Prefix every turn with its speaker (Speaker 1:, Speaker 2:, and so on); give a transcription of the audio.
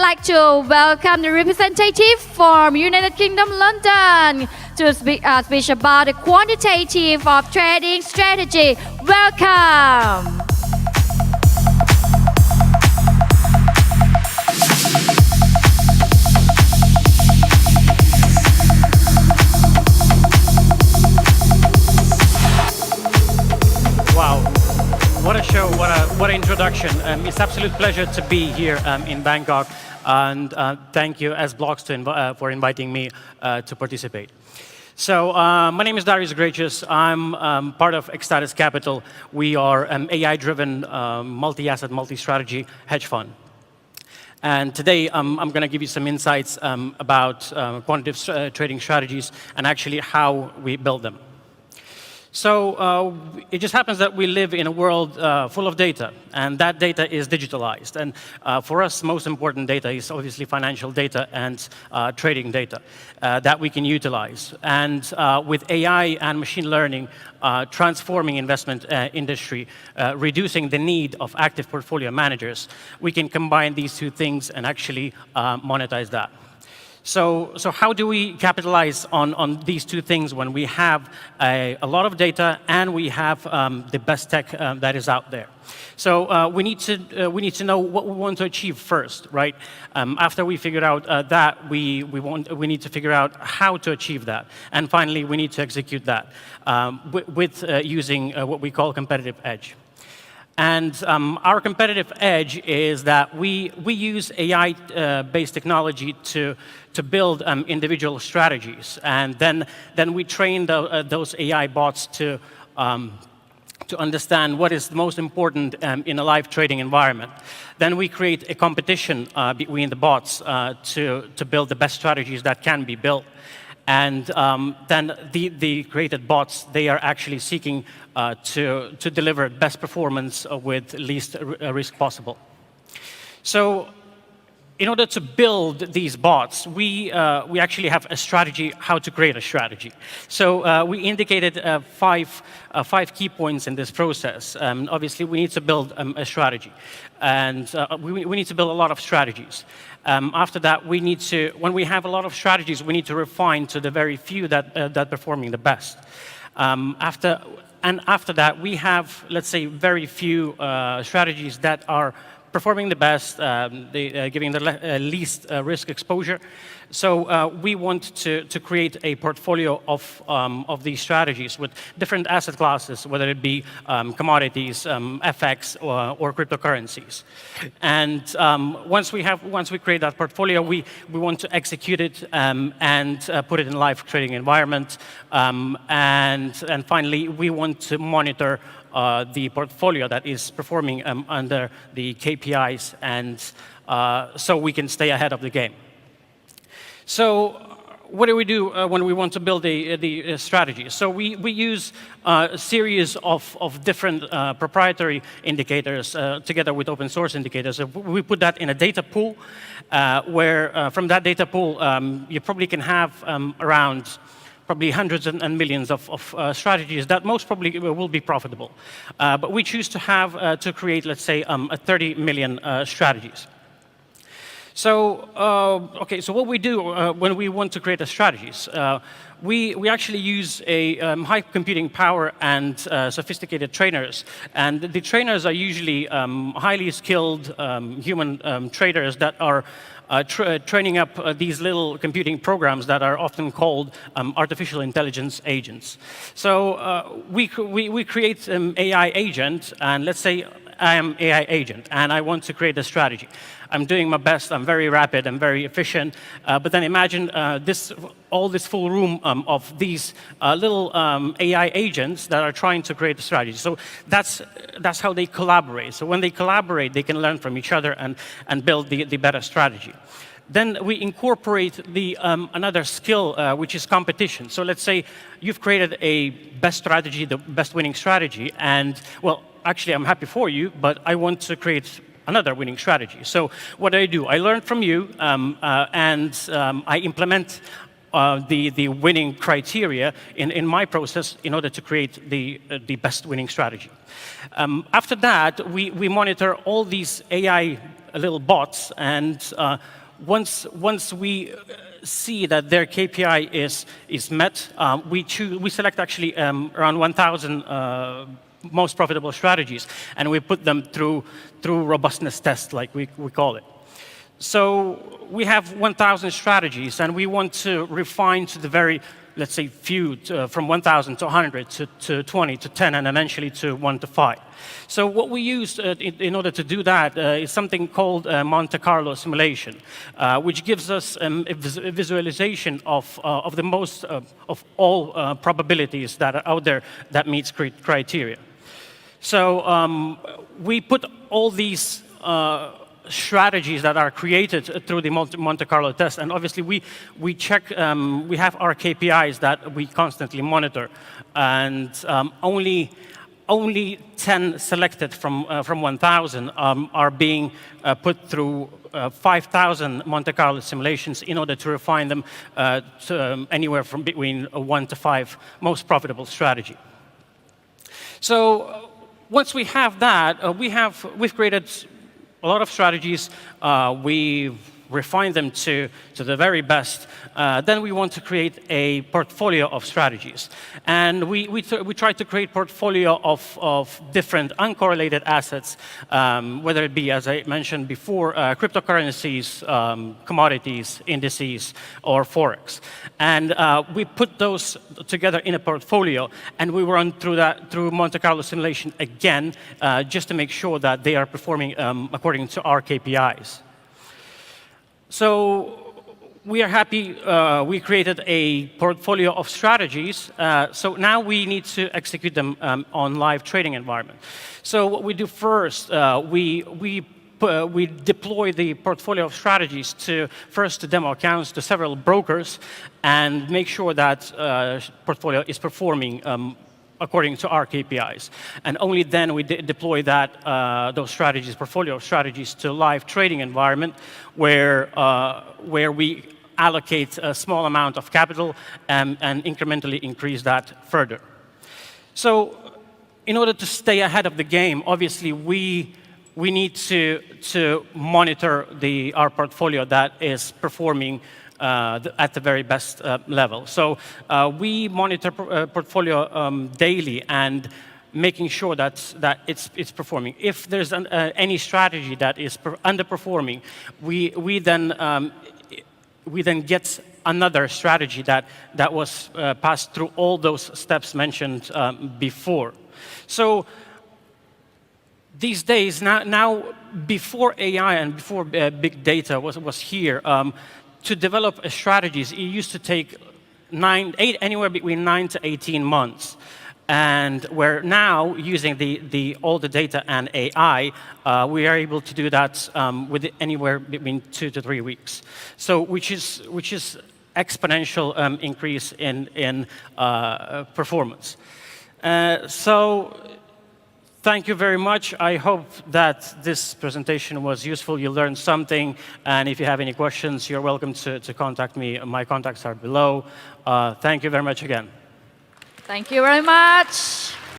Speaker 1: like to welcome the representative from United Kingdom, London, to speak about the quantitative of trading strategy. Welcome.
Speaker 2: Wow, what a show, what an introduction. It's an absolute pleasure to be here in Bangkok, and thank you S BLOCK for inviting me to participate. So my name is Darius Greicius. I'm part of Ecstatis Capital. We are an AI-driven multi-asset, multi-strategy hedge fund. And today, I'm going to give you some insights about quantitative trading strategies and actually how we build them. So it just happens that we live in a world full of data, and that data is digitalized. And for us, most important data is obviously financial data and trading data that we can utilize. And with AI and machine learning transforming investment industry, reducing the need of active portfolio managers, we can combine these two things and actually monetize that. So how do we capitalize on these two things when we have a lot of data and we have the best tech that is out there? So we need to know what we want to achieve first, right? After we figure out that, we need to figure out how to achieve that, and finally we need to execute that with using what we call competitive edge. And our competitive edge is that we use AI-based technology to build individual strategies, and then we train those AI bots to understand what is most important in a live trading environment. Then we create a competition between the bots to build the best strategies that can be built. And then the created bots, they are actually seeking to deliver best performance with least risk possible. So in order to build these bots, we actually have a strategy how to create a strategy. So we indicated five key points in this process. Obviously, we need to build a strategy. And we need to build a lot of strategies. After that, when we have a lot of strategies, we need to refine to the very few that performing the best. After that, we have, let's say, very few strategies that are performing the best, giving the least risk exposure. So we want to create a portfolio of these strategies with different asset classes, whether it be commodities, FX, or cryptocurrencies. And once we create that portfolio, we want to execute it and put it in live trading environment. And finally, we want to monitor the portfolio that is performing under the KPIs, and so we can stay ahead of the game. So what do we do when we want to build the strategy? So we use a series of different proprietary indicators together with open source indicators. We put that in a data pool where from that data pool you probably can have around hundreds and millions of strategies that most probably will be profitable. But we choose to create, let's say, 30 million strategies. So, so what we do when we want to create a strategies, we actually use a high computing power and sophisticated trainers. And the trainers are usually highly skilled human traders that are training up these little computing programs that are often called artificial intelligence agents. So we create an AI agent, and let's say I am AI agent, and I want to create a strategy. I'm doing my best, I'm very rapid, I'm very efficient, but then imagine all this full room of these little AI agents that are trying to create a strategy. So that's how they collaborate. So when they collaborate, they can learn from each other and build the better strategy. Then we incorporate another skill, which is competition. So let's say you've created a best strategy, the best winning strategy, and well, actually I'm happy for you, but I want to create another winning strategy. So what do? I learn from you, and I implement the winning criteria in my process in order to create the best winning strategy. After that, we monitor all these AI little bots, and once we see that their KPI is met, we select actually around 1,000 most profitable strategies, and we put them through robustness tests, like we call it. So we have 1,000 strategies, and we want to refine to the very, let's say, few, from 1,000 to 100 to 20 to 10, and eventually to 1 to 5. So what we use in order to do that is something called Monte Carlo simulation, which gives us a visualization of the most of all probabilities that are out there that meets criteria. So we put all these strategies that are created through the Monte Carlo test, and obviously we check, we have our KPIs that we constantly monitor, and only 10 selected from 1,000 are being put through 5,000 Monte Carlo simulations in order to refine them to anywhere from between 1 to 5 most profitable strategy. So once we have that, we've created a lot of strategies. We've refined them to the very best. Then we want to create a portfolio of strategies. And we try to create portfolio of different uncorrelated assets, whether it be, as I mentioned before, cryptocurrencies, commodities, indices, or Forex. And we put those together in a portfolio, and we run through Monte Carlo simulation again, just to make sure that they are performing according to our KPIs. So we are happy we created a portfolio of strategies. So now we need to execute them on live trading environment. So what we do first, we deploy the portfolio of strategies to demo accounts to several brokers and make sure that portfolio is performing according to our KPIs. And only then we deploy those strategies, portfolio of strategies, to live trading environment where we allocate a small amount of capital and incrementally increase that further. So in order to stay ahead of the game, obviously we need to monitor our portfolio that is performing at the very best level. So we monitor portfolio daily and making sure that it's performing. If there's any strategy that is underperforming, we then get another strategy that was passed through all those steps mentioned before. So these days, now before AI and before big data was here, to develop strategies, it used to take anywhere between 9 to 18 months. And we're now using all the data and AI, we are able to do that with anywhere between 2 to 3 weeks. So which is exponential increase in performance. So thank you very much. I hope that this presentation was useful. You learned something. And if you have any questions, you're welcome to contact me. My contacts are below. Thank you very much again.
Speaker 1: Thank you very much.